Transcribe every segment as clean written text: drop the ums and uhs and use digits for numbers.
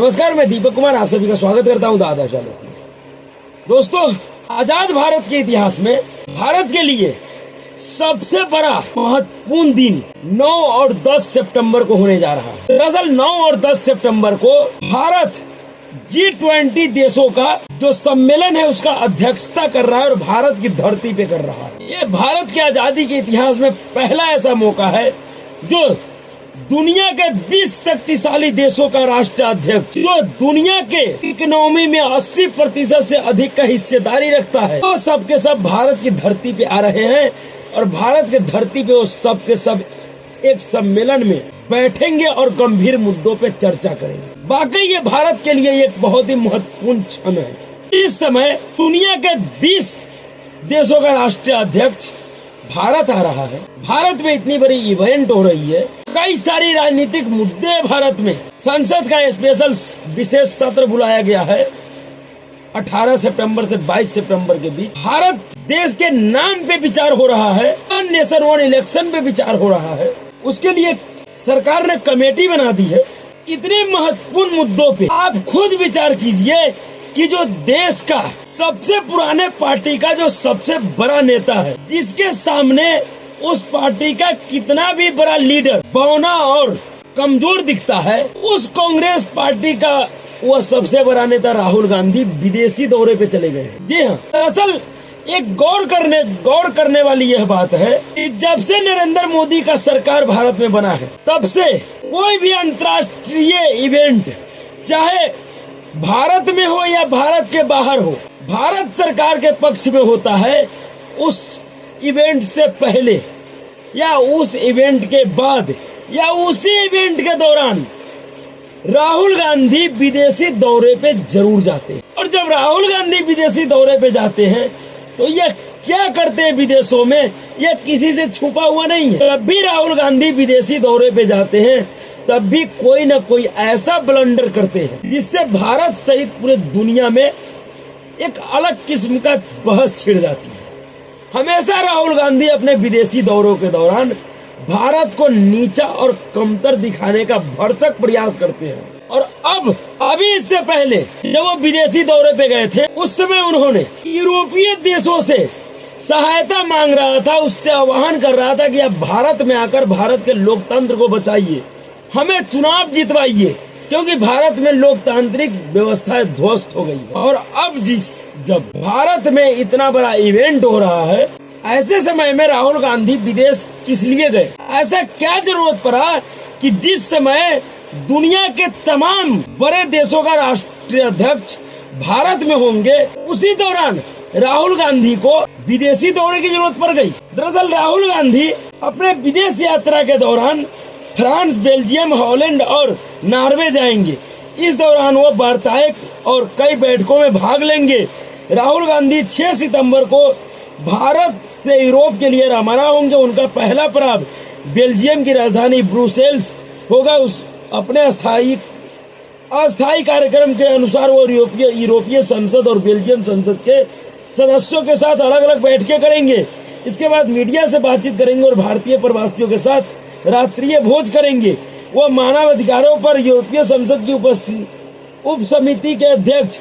नमस्कार, मैं दीपक कुमार आप सभी का स्वागत करता हूं दादा चैनल में। दोस्तों, आजाद भारत के इतिहास में भारत के लिए सबसे बड़ा महत्वपूर्ण दिन 9 और 10 सितंबर को होने जा रहा है। दरअसल 9 और 10 सितंबर को भारत G20 देशों का जो सम्मेलन है उसका अध्यक्षता कर रहा है और भारत की धरती पे कर रहा है। ये भारत की आजादी के इतिहास में पहला ऐसा मौका है जो दुनिया के 20 शक्तिशाली देशों का राष्ट्राध्यक्ष, जो दुनिया के इकोनॉमी में 80% से अधिक का हिस्सेदारी रखता है, वो सब के सब भारत की धरती पे आ रहे हैं और भारत की धरती पे वो सब के सब एक सम्मेलन में बैठेंगे और गंभीर मुद्दों पे चर्चा करेंगे। वाकई ये भारत के लिए एक बहुत ही महत्वपूर्ण क्षण है। इस समय दुनिया के 20 देशों का राष्ट्रीय अध्यक्ष भारत आ रहा है। भारत में इतनी बड़ी इवेंट हो रही है, कई सारी राजनीतिक मुद्दे भारत में। संसद का स्पेशल विशेष सत्र बुलाया गया है 18 सितंबर से 22 सितंबर के बीच। भारत देश के नाम पे विचार हो रहा है, वन नेशन वन इलेक्शन पे विचार हो रहा है। उसके लिए सरकार ने कमेटी बना दी है। इतने महत्वपूर्ण मुद्दों पे आप खुद विचार कीजिए कि जो देश का सबसे पुराने पार्टी का जो सबसे बड़ा नेता है, जिसके सामने उस पार्टी का कितना भी बड़ा लीडर बौना और कमजोर दिखता है, उस कांग्रेस पार्टी का वह सबसे बड़ा नेता राहुल गांधी विदेशी दौरे पे चले गए। जी हाँ, दरअसल एक गौर करने वाली यह बात है कि जब से नरेंद्र मोदी का सरकार भारत में बना है, तब से कोई भी अंतर्राष्ट्रीय इवेंट, चाहे भारत में हो या भारत के बाहर हो, भारत सरकार के पक्ष में होता है। उस इवेंट से पहले या उस इवेंट के बाद या उसी इवेंट के दौरान राहुल गांधी विदेशी दौरे पे जरूर जाते हैं। और जब राहुल गांधी विदेशी दौरे पे जाते हैं तो ये क्या करते हैं विदेशों में, ये किसी से छुपा हुआ नहीं है। जब भी राहुल गांधी विदेशी दौरे पे जाते हैं तब भी कोई न कोई ऐसा ब्लंडर करते हैं जिससे भारत सहित पूरे दुनिया में एक अलग किस्म का बहस छिड़ जाती है। हमेशा राहुल गांधी अपने विदेशी दौरों के दौरान भारत को नीचा और कमतर दिखाने का भरसक प्रयास करते हैं। और अभी इससे पहले जब वो विदेशी दौरे पे गए थे, उस समय उन्होंने यूरोपीय देशों से सहायता मांग रहा था, उससे आह्वान कर रहा था कि आप भारत में आकर भारत के लोकतंत्र को बचाइए, हमें चुनाव जितवाइए, क्योंकि भारत में लोकतांत्रिक व्यवस्था ध्वस्त हो गई है। और अब जब भारत में इतना बड़ा इवेंट हो रहा है, ऐसे समय में राहुल गांधी विदेश किस लिए गए? ऐसा क्या जरूरत पड़ा कि जिस समय दुनिया के तमाम बड़े देशों का राष्ट्रीय अध्यक्ष भारत में होंगे, उसी दौरान राहुल गांधी को विदेशी दौरे की जरूरत पड़ गई। दरअसल राहुल गांधी अपने विदेश यात्रा के दौरान फ्रांस, बेल्जियम, हॉलैंड और नॉर्वे जाएंगे। इस दौरान वो वार्ताएं और कई बैठकों में भाग लेंगे। राहुल गांधी 6 सितंबर को भारत से यूरोप के लिए रवाना होंगे। उनका पहला पड़ाव बेल्जियम की राजधानी ब्रुसेल्स होगा। उस अपने अस्थायी कार्यक्रम के अनुसार वो यूरोपीय संसद और बेल्जियम संसद के सदस्यों के साथ अलग अलग बैठकें करेंगे। इसके बाद मीडिया से बातचीत करेंगे और भारतीय प्रवासियों के साथ रात्रिय भोज करेंगे। वो मानव अधिकारों पर यूरोपीय संसद की उप समिति के अध्यक्ष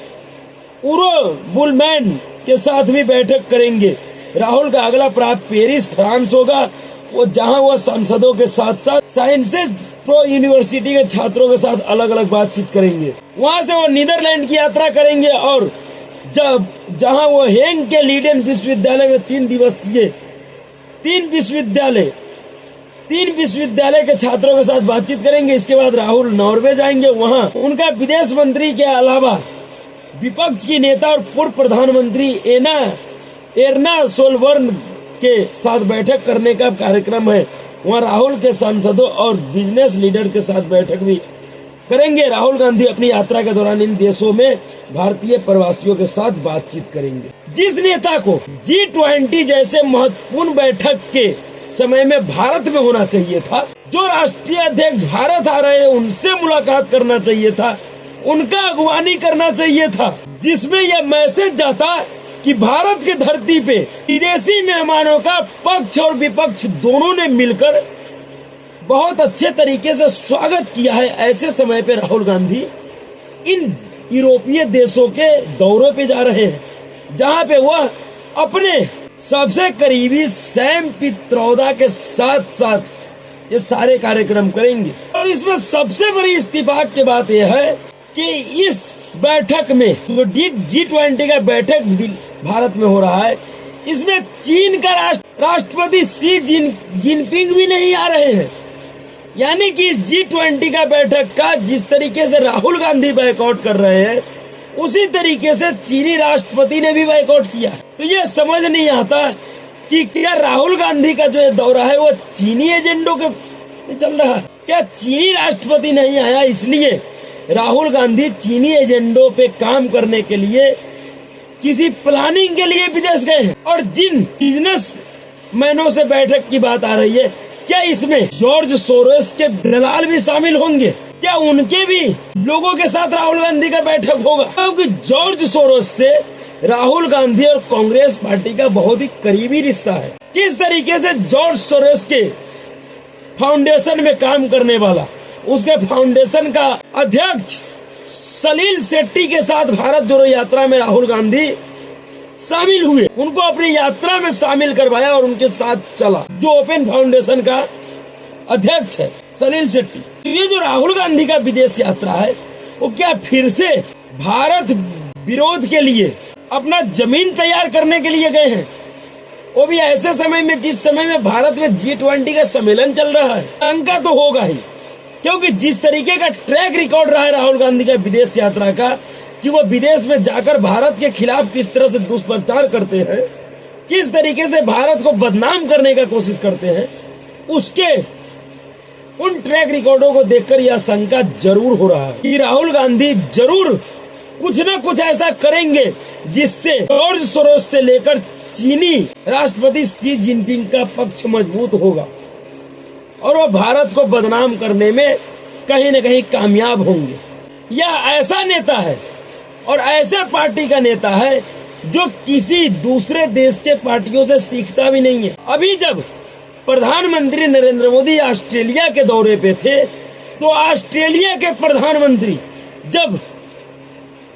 उरो बुलमैन के साथ भी बैठक करेंगे। राहुल का अगला पड़ाव पेरिस, फ्रांस होगा, वो जहां वह सांसदों के साथ साथ साइंसेज प्रो यूनिवर्सिटी के छात्रों के साथ अलग अलग बातचीत करेंगे। वहां से वो नीदरलैंड की यात्रा करेंगे और जहां वो हेंग के लीडेन विश्वविद्यालय में 3 विश्वविद्यालय के छात्रों के साथ बातचीत करेंगे। इसके बाद राहुल नॉर्वे जाएंगे। वहां उनका विदेश मंत्री के अलावा विपक्ष की नेता और पूर्व प्रधानमंत्री एर्ना सोलबर्न के साथ बैठक करने का कार्यक्रम है। वहां राहुल के सांसदों और बिजनेस लीडर के साथ बैठक भी करेंगे। राहुल गांधी अपनी यात्रा के दौरान इन देशों में भारतीय प्रवासियों के साथ बातचीत करेंगे। जिस नेता को G20 जैसे महत्वपूर्ण बैठक के समय में भारत में होना चाहिए था, जो राष्ट्रीय अध्यक्ष भारत आ रहे हैं उनसे मुलाकात करना चाहिए था, उनका अगवानी करना चाहिए था, जिसमें यह मैसेज जाता कि भारत की धरती पे विदेशी मेहमानों का पक्ष और विपक्ष दोनों ने मिलकर बहुत अच्छे तरीके से स्वागत किया है। ऐसे समय पे राहुल गांधी इन यूरोपीय देशों के दौरे पे जा रहे हैं, जहां पे वह अपने सबसे करीबी सैम पित्रोदा के साथ साथ ये सारे कार्यक्रम करेंगे। और इसमें सबसे बड़ी इत्तेफाक की बात यह है कि इस बैठक में जो G20 का बैठक भारत में हो रहा है, इसमें चीन का राष्ट्रपति शी जिनपिंग भी नहीं आ रहे हैं। यानी कि इस G20 का बैठक का जिस तरीके से राहुल गांधी बायकॉट कर रहे हैं, उसी तरीके से चीनी राष्ट्रपति ने भी बायकॉट किया। तो ये समझ नहीं आता कि क्या राहुल गांधी का जो दौरा है वो चीनी एजेंडों के चल रहा है। क्या चीनी राष्ट्रपति नहीं आया इसलिए राहुल गांधी चीनी एजेंडों पे काम करने के लिए किसी प्लानिंग के लिए विदेश गए हैं? और जिन बिजनेस मैनों से बैठक की बात आ रही है, क्या इसमें जॉर्ज सोरोस के दलाल भी शामिल होंगे? क्या उनके भी लोगों के साथ राहुल गांधी का बैठक होगा? क्योंकि जॉर्ज सोरोस से राहुल गांधी और कांग्रेस पार्टी का बहुत ही करीबी रिश्ता है। किस तरीके से जॉर्ज सोरोस के फाउंडेशन में काम करने वाला, उसके फाउंडेशन का अध्यक्ष सलील शेट्टी के साथ भारत जोड़ो यात्रा में राहुल गांधी शामिल हुए, उनको अपनी यात्रा में शामिल करवाया और उनके साथ चला, जो ओपन फाउंडेशन का अध्यक्ष है सलील शेट्टी। ये जो राहुल गांधी का विदेश यात्रा है, वो क्या फिर से भारत विरोध के लिए अपना जमीन तैयार करने के लिए गए हैं? वो भी ऐसे समय में जिस समय में भारत में G20 का सम्मेलन चल रहा है। शंका तो होगा ही, क्योंकि जिस तरीके का ट्रैक रिकॉर्ड रहा है राहुल गांधी का विदेश यात्रा का, कि वो विदेश में जाकर भारत के खिलाफ किस तरह से दुष्प्रचार करते हैं, किस तरीके से भारत को बदनाम करने का कोशिश करते हैं, उसके उन ट्रैक रिकॉर्डों को देखकर यह शंका जरूर हो रहा है कि राहुल गांधी जरूर कुछ न कुछ ऐसा करेंगे जिससे जॉर्ज सोरोस से लेकर चीनी राष्ट्रपति शी जिनपिंग का पक्ष मजबूत होगा और वह भारत को बदनाम करने में कहीं न कहीं कामयाब होंगे। यह ऐसा नेता है और ऐसे पार्टी का नेता है जो किसी दूसरे देश के पार्टियों से सीखता भी नहीं है। अभी जब प्रधानमंत्री नरेंद्र मोदी ऑस्ट्रेलिया के दौरे पे थे, तो ऑस्ट्रेलिया के प्रधानमंत्री जब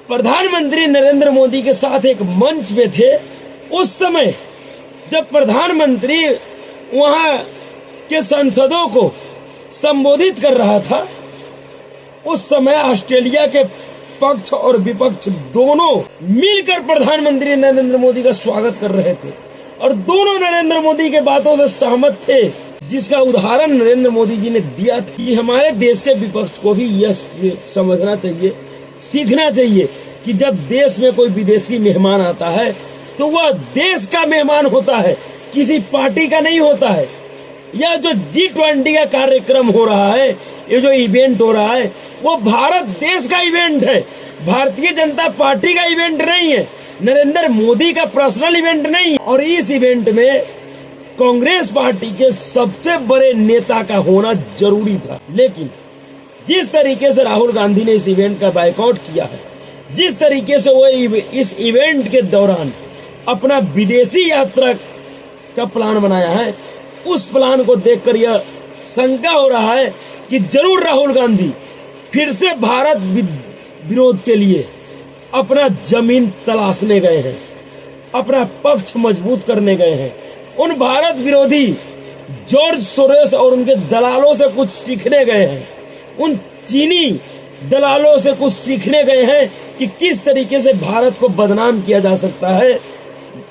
प्रधानमंत्री नरेंद्र मोदी के साथ एक मंच पे थे, उस समय जब प्रधानमंत्री वहां के सांसदों को संबोधित कर रहा था, उस समय ऑस्ट्रेलिया के पक्ष और विपक्ष दोनों मिलकर प्रधानमंत्री नरेंद्र मोदी का स्वागत कर रहे थे और दोनों नरेंद्र मोदी के बातों से सहमत थे, जिसका उदाहरण नरेंद्र मोदी जी ने दिया था कि हमारे देश के विपक्ष को भी यह समझना चाहिए, सीखना चाहिए कि जब देश में कोई विदेशी मेहमान आता है तो वह देश का मेहमान होता है, किसी पार्टी का नहीं होता है। यह जो G20 का कार्यक्रम हो रहा है, ये जो इवेंट हो रहा है, वो भारत देश का इवेंट है, भारतीय जनता पार्टी का इवेंट नहीं है, नरेंद्र मोदी का पर्सनल इवेंट नहीं। और इस इवेंट में कांग्रेस पार्टी के सबसे बड़े नेता का होना जरूरी था, लेकिन जिस तरीके से राहुल गांधी ने इस इवेंट का बायकॉट किया है, जिस तरीके से वो इस इवेंट के दौरान अपना विदेशी यात्रा का प्लान बनाया है, उस प्लान को देखकर यह शंका हो रहा है कि जरूर राहुल गांधी फिर से भारत विरोध के लिए अपना जमीन तलाशने गए हैं, अपना पक्ष मजबूत करने गए हैं। उन भारत विरोधी जॉर्ज सोरोस और उनके दलालों से कुछ सीखने गए हैं, उन चीनी दलालों से कुछ सीखने गए हैं कि किस तरीके से भारत को बदनाम किया जा सकता है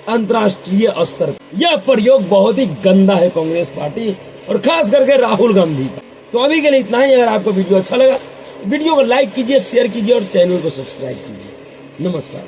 अंतर्राष्ट्रीय स्तर। यह प्रयोग बहुत ही गंदा है कांग्रेस पार्टी और खास करके राहुल गांधी का। तो अभी के लिए इतना ही। अगर आपको वीडियो अच्छा लगा, वीडियो को लाइक कीजिए, शेयर कीजिए और चैनल को सब्सक्राइब कीजिए। नमस्कार।